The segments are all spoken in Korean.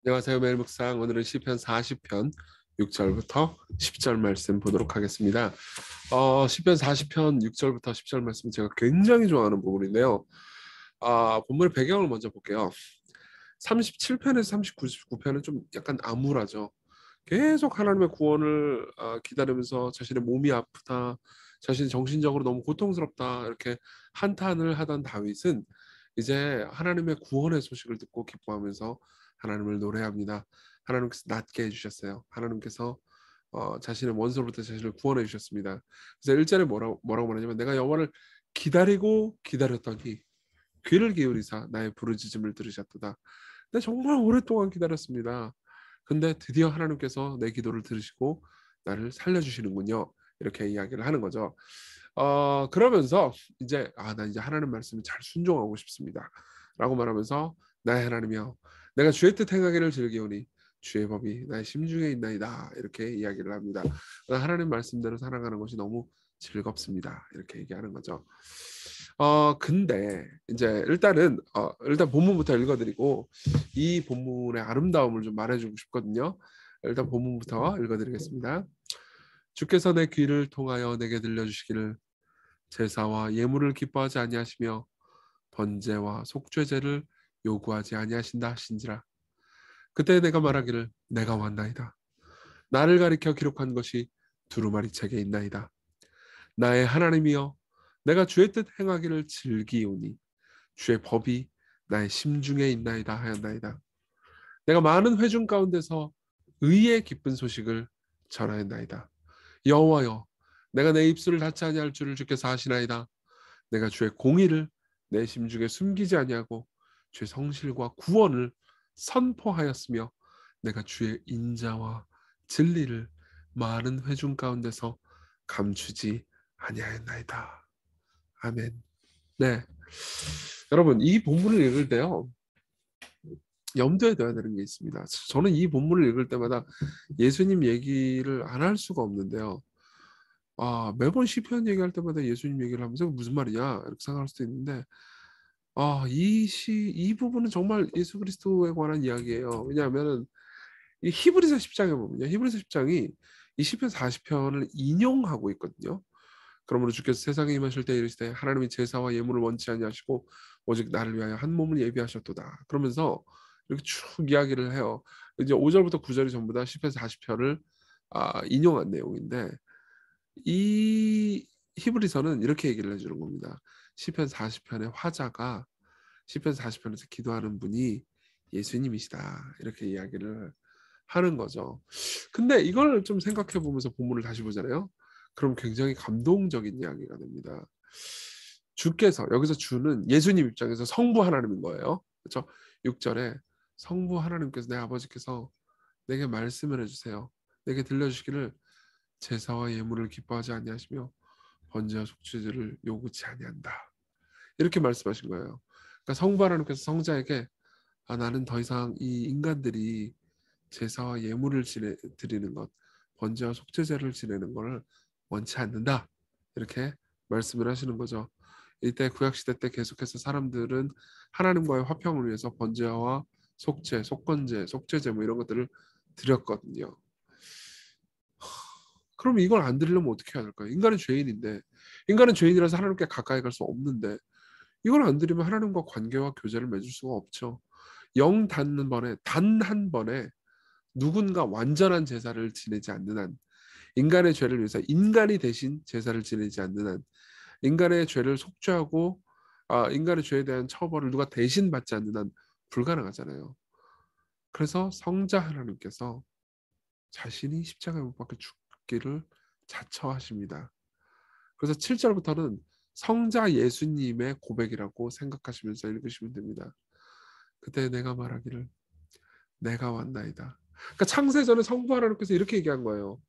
안녕하세요. 매일 묵상. 오늘은 시편 40편 6절부터 10절 말씀 보도록 하겠습니다. 시편 40편 6절부터 10절 말씀 제가 굉장히 좋아하는 부분인데요. 본문의 배경을 먼저 볼게요. 37편에서 39편은 좀 약간 암울하죠. 계속 하나님의 구원을 기다리면서 자신의 몸이 아프다, 자신이 정신적으로 너무 고통스럽다 이렇게 한탄을 하던 다윗은 이제 하나님의 구원의 소식을 듣고 기뻐하면서 하나님을 노래합니다. 하나님께서 낫게 해주셨어요. 하나님께서 자신의 원수로부터 자신을 구원해 주셨습니다. 그래서 1절에 뭐라고 말하냐면 내가 여호와를 기다리고 기다렸더니 귀를 기울이사 나의 부르짖음을 들으셨도다. 근데 정말 오랫동안 기다렸습니다. 근데 드디어 하나님께서 내 기도를 들으시고 나를 살려주시는군요. 이렇게 이야기를 하는 거죠. 그러면서 이제 나 이제 하나님 말씀에 잘 순종하고 싶습니다. 라고 말하면서 나의 하나님이여 내가 주의 뜻 행하기를 즐기오니 주의 법이 나의 심중에 있나이다. 이렇게 이야기를 합니다. 하나님 말씀대로 살아가는 것이 너무 즐겁습니다. 이렇게 얘기하는 거죠. 근데 이제 일단 본문부터 읽어드리고 이 본문의 아름다움을 좀 말해주고 싶거든요. 일단 본문부터 읽어드리겠습니다. 주께서 내 귀를 통하여 내게 들려주시기를 제사와 예물을 기뻐하지 아니하시며 번제와 속죄제를 요구하지 아니하신다 하신지라. 그때 내가 말하기를 내가 왔나이다. 나를 가리켜 기록한 것이 두루마리 책에 있나이다. 나의 하나님이여 내가 주의 뜻 행하기를 즐기오니 주의 법이 나의 심중에 있나이다 하였나이다. 내가 많은 회중 가운데서 의의 기쁜 소식을 전하였나이다. 여호와여 내가 내 입술을 닫지 아니할 줄을 주께서 아시나이다. 내가 주의 공의를 내 심중에 숨기지 아니하고 주의 성실과 구원을 선포하였으며 내가 주의 인자와 진리를 많은 회중 가운데서 감추지 아니하였나이다. 아멘. 네, 여러분 이 본문을 읽을 때요 염두에 둬야 되는 게 있습니다. 저는 이 본문을 읽을 때마다 예수님 얘기를 안 할 수가 없는데요. 매번 시편 얘기할 때마다 예수님 얘기를 하면서 무슨 말이냐 이렇게 생각할 수도 있는데 이 부분은 정말 예수 그리스도에 관한 이야기예요. 왜냐하면은 이 히브리서 10장에 보면요. 히브리서 10장이 이 시편 40편을 인용하고 있거든요. 그러므로 주께서 세상에 임하실 때 이르시되 하나님이 제사와 예물을 원치 아니하시고 오직 나를 위하여 한 몸을 예비하셨도다. 그러면서 이렇게 쭉 이야기를 해요. 이제 5절부터 9절이 전부 다 시편 40편을 인용한 내용인데 이 히브리서는 이렇게 얘기를 해주는 겁니다. 시편 40편의 화자가 시편 40편에서 기도하는 분이 예수님이시다. 이렇게 이야기를 하는 거죠. 근데 이걸 좀 생각해 보면서 본문을 다시 보잖아요. 그럼 굉장히 감동적인 이야기가 됩니다. 주께서 여기서 주는 예수님 입장에서 성부 하나님인 거예요. 그렇죠? 6절에 성부 하나님께서 내 아버지께서 내게 말씀을 해주세요. 내게 들려주시기를 제사와 예물을 기뻐하지 아니하시며 번제와 속죄제를 요구치 아니한다. 이렇게 말씀하신 거예요. 그러니까 성부 하나님께서 성자에게 나는 더 이상 이 인간들이 제사와 예물을 드리는 것, 번제와 속죄제를 지내는 것을 원치 않는다. 이렇게 말씀을 하시는 거죠. 이때 구약시대 때 계속해서 사람들은 하나님과의 화평을 위해서 번제와 속죄, 속건제, 속죄제 뭐 이런 것들을 드렸거든요. 그럼 이걸 안 드리려면 어떻게 해야 될까요? 인간은 죄인인데, 인간은 죄인이라서 하나님께 가까이 갈 수 없는데 이걸 안 드리면 하나님과 관계와 교제를 맺을 수가 없죠. 영 닿는 번에 단 한 번에 누군가 완전한 제사를 지내지 않는 한, 인간의 죄를 위해서 인간이 대신 제사를 지내지 않는 한, 인간의 죄를 속죄하고 인간의 죄에 대한 처벌을 누가 대신 받지 않는 한 불가능하잖아요. 그래서 성자 하나님께서 자신이 십자가에 못 박혀 죽기를 자처하십니다. 그래서 7절부터는 성자 예수님의 고백이라고 생각하시면서 읽으시면 됩니다. 그때 내가 말하기를 내가 왔나이다. 그러니까 창세전에 성부 하나님께서 이렇게 얘기한 거예요.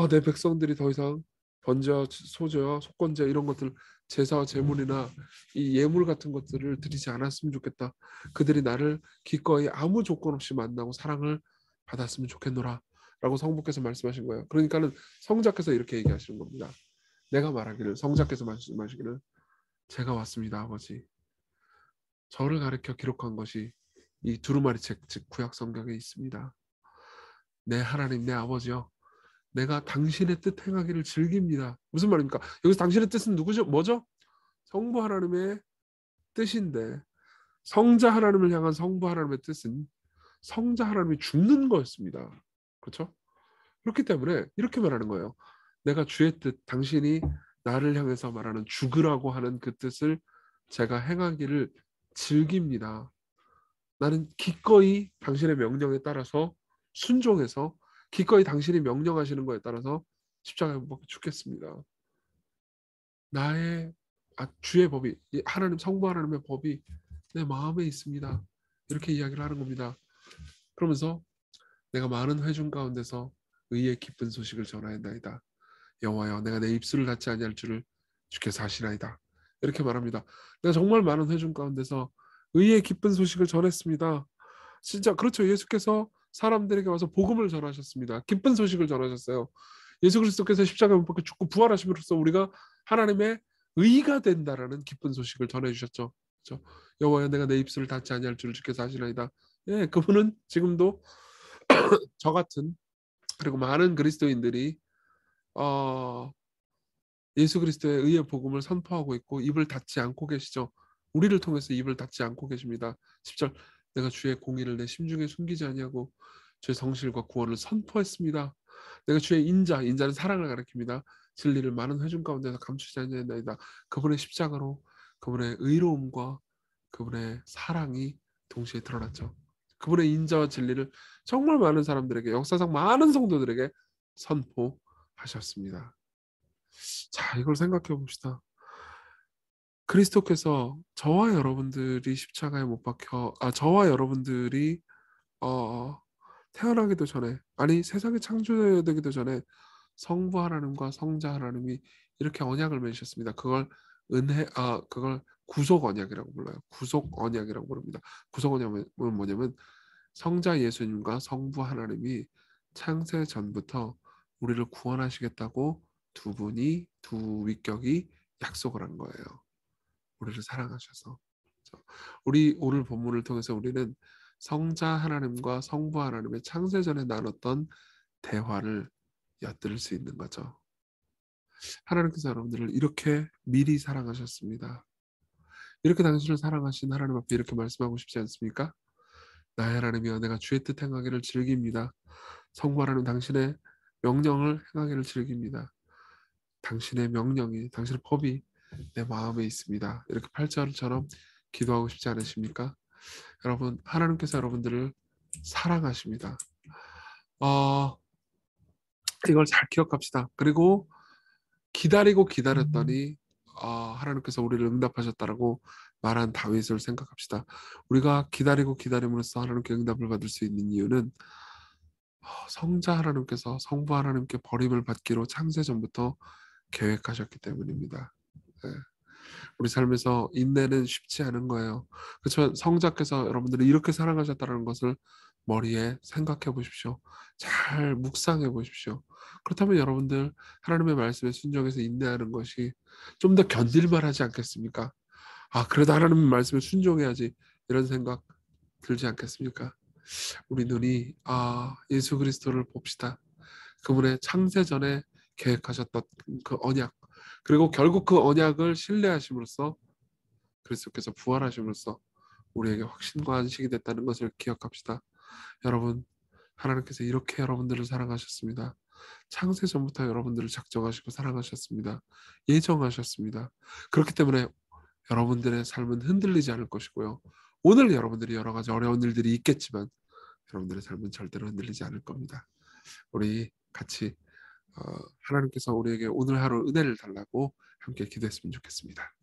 내 백성들이 더 이상 번제와 소제와 속건제 이런 것들 제사와 제물이나 이 예물 같은 것들을 드리지 않았으면 좋겠다. 그들이 나를 기꺼이 아무 조건 없이 만나고 사랑을 받았으면 좋겠노라. 라고 성부께서 말씀하신 거예요. 그러니까는 성자께서 이렇게 얘기하시는 겁니다. 내가 말하기를 성자께서 말씀하시기를 제가 왔습니다 아버지. 저를 가르쳐 기록한 것이 이 두루마리 책, 즉 구약 성경에 있습니다. 내 하나님, 내 아버지여, 내가 당신의 뜻 행하기를 즐깁니다. 무슨 말입니까? 여기서 당신의 뜻은 누구죠? 뭐죠? 성부 하나님의 뜻인데, 성자 하나님을 향한 성부 하나님의 뜻은 성자 하나님이 죽는 거였습니다. 그렇죠? 그렇기 때문에 이렇게 말하는 거예요. 내가 주의 뜻, 당신이 나를 향해서 말하는 죽으라고 하는 그 뜻을 제가 행하기를 즐깁니다. 나는 기꺼이 당신의 명령에 따라서 순종해서 기꺼이 당신이 명령하시는 거에 따라서 십자가에 못 박혀 죽겠습니다. 나의 주의 법이, 하나님 성부 하나님의 법이 내 마음에 있습니다. 이렇게 이야기를 하는 겁니다. 그러면서 내가 많은 회중 가운데서 의의 기쁜 소식을 전하였나이다. 여호와여, 내가 내 입술을 닫지 아니할 줄을 주께서 아시나이다. 이렇게 말합니다. 내가 정말 많은 회중 가운데서 의의 기쁜 소식을 전했습니다. 진짜 그렇죠. 예수께서 사람들에게 와서 복음을 전하셨습니다. 기쁜 소식을 전하셨어요. 예수 그리스도께서 십자가에 못 박혀 죽고 부활하심으로써 우리가 하나님의 의가 된다라는 기쁜 소식을 전해주셨죠. 그렇죠? 여호와여, 내가 내 입술을 닫지 아니할 줄을 주께서 아시나이다. 예, 그분은 지금도 저 같은 그리고 많은 그리스도인들이 어, 예수 그리스도의 의의 복음을 선포하고 있고 입을 닫지 않고 계시죠. 우리를 통해서 입을 닫지 않고 계십니다. 10절, 내가 주의 공의를 내 심중에 숨기지 아니하고 주의 성실과 구원을 선포했습니다. 내가 주의 인자는 사랑을 가리킵니다. 진리를 많은 회중 가운데서 감추지 아니하나이다. 그분의 십자가로 그분의 의로움과 그분의 사랑이 동시에 드러났죠. 그분의 인자와 진리를 정말 많은 사람들에게, 역사상 많은 성도들에게 선포하셨습니다. 자, 이걸 생각해 봅시다. 그리스도께서 저와 여러분들이 십자가에 못 박혀, 저와 여러분들이 어, 태어나기도 전에, 아니 세상이 창조되기도 전에 성부 하나님과 성자 하나님이 이렇게 언약을 맺으셨습니다. 그걸 구속 언약이라고 불러요. 구속 언약이라고 부릅니다. 구속 언약은 뭐냐면 성자 예수님과 성부 하나님이 창세 전부터 우리를 구원하시겠다고 두 위격이 약속을 한 거예요. 우리를 사랑하셔서. 우리 오늘 본문을 통해서 우리는 성자 하나님과 성부 하나님의 창세전에 나눴던 대화를 엿들을 수 있는 거죠. 하나님께서 여러분들을 이렇게 미리 사랑하셨습니다. 이렇게 당신을 사랑하신 하나님 앞에 이렇게 말씀하고 싶지 않습니까? 나의 하나님이여, 내가 주의 뜻 행하기를 즐깁니다. 성부 하나님, 당신의 명령을 행하기를 즐깁니다. 당신의 명령이, 당신의 법이 내 마음에 있습니다. 이렇게 8절처럼 기도하고 싶지 않으십니까? 여러분, 하나님께서 여러분들을 사랑하십니다. 이걸 잘 기억합시다. 그리고 기다리고 기다렸더니 하나님께서 우리를 응답하셨다라고 말한 다윗을 생각합시다. 우리가 기다리고 기다림으로써 하나님께 응답을 받을 수 있는 이유는 성자 하나님께서 성부 하나님께 버림을 받기로 창세 전부터 계획하셨기 때문입니다. 네. 우리 삶에서 인내는 쉽지 않은 거예요. 그렇죠? 성자께서 여러분들을 이렇게 사랑하셨다는 것을 머리에 생각해 보십시오. 잘 묵상해 보십시오. 그렇다면 여러분들 하나님의 말씀에 순종해서 인내하는 것이 좀 더 견딜만 하지 않겠습니까? 그래도 하나님의 말씀에 순종해야지, 이런 생각 들지 않겠습니까? 우리 눈이 예수 그리스도를 봅시다. 그분의 창세 전에 계획하셨던 그 언약, 그리고 결국 그 언약을 신뢰하심으로써 그리스도께서 부활하심으로써 우리에게 확신과 안식이 됐다는 것을 기억합시다. 여러분, 하나님께서 이렇게 여러분들을 사랑하셨습니다. 창세 전부터 여러분들을 작정하시고 사랑하셨습니다. 예정하셨습니다. 그렇기 때문에 여러분들의 삶은 흔들리지 않을 것이고요. 오늘 여러분들이 여러 가지 어려운 일들이 있겠지만 여러분들의 삶은 절대로 흔들리지 않을 겁니다. 우리 같이 하나님께서 우리에게 오늘 하루 은혜를 달라고 함께 기도했으면 좋겠습니다.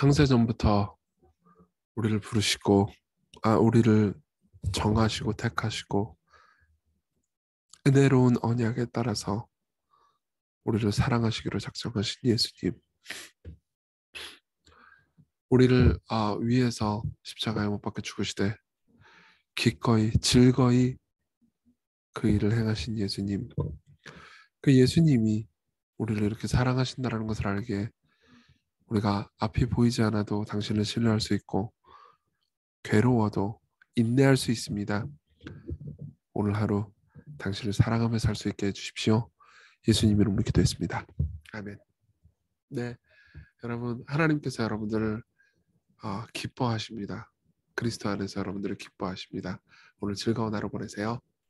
창세전부터 우리를 부르시고 우리를 정하시고 택하시고 은혜로운 언약에 따라서 우리를 사랑하시기로 작정하신 예수님, 우리를 위해서 십자가에 못 박혀 죽으시되 기꺼이 즐거이 그 일을 행하신 예수님, 그 예수님이 우리를 이렇게 사랑하신다는 것을 알기에 우리가 앞이 보이지 않아도 당신을 신뢰할 수 있고 괴로워도 인내할 수 있습니다. 오늘 하루 당신을 사랑하며 살 수 있게 해주십시오. 예수님 이름으로 기도했습니다. 아멘. 네, 여러분, 하나님께서 여러분들을 기뻐하십니다. 그리스도 안에서 여러분들을 기뻐하십니다. 오늘 즐거운 하루 보내세요.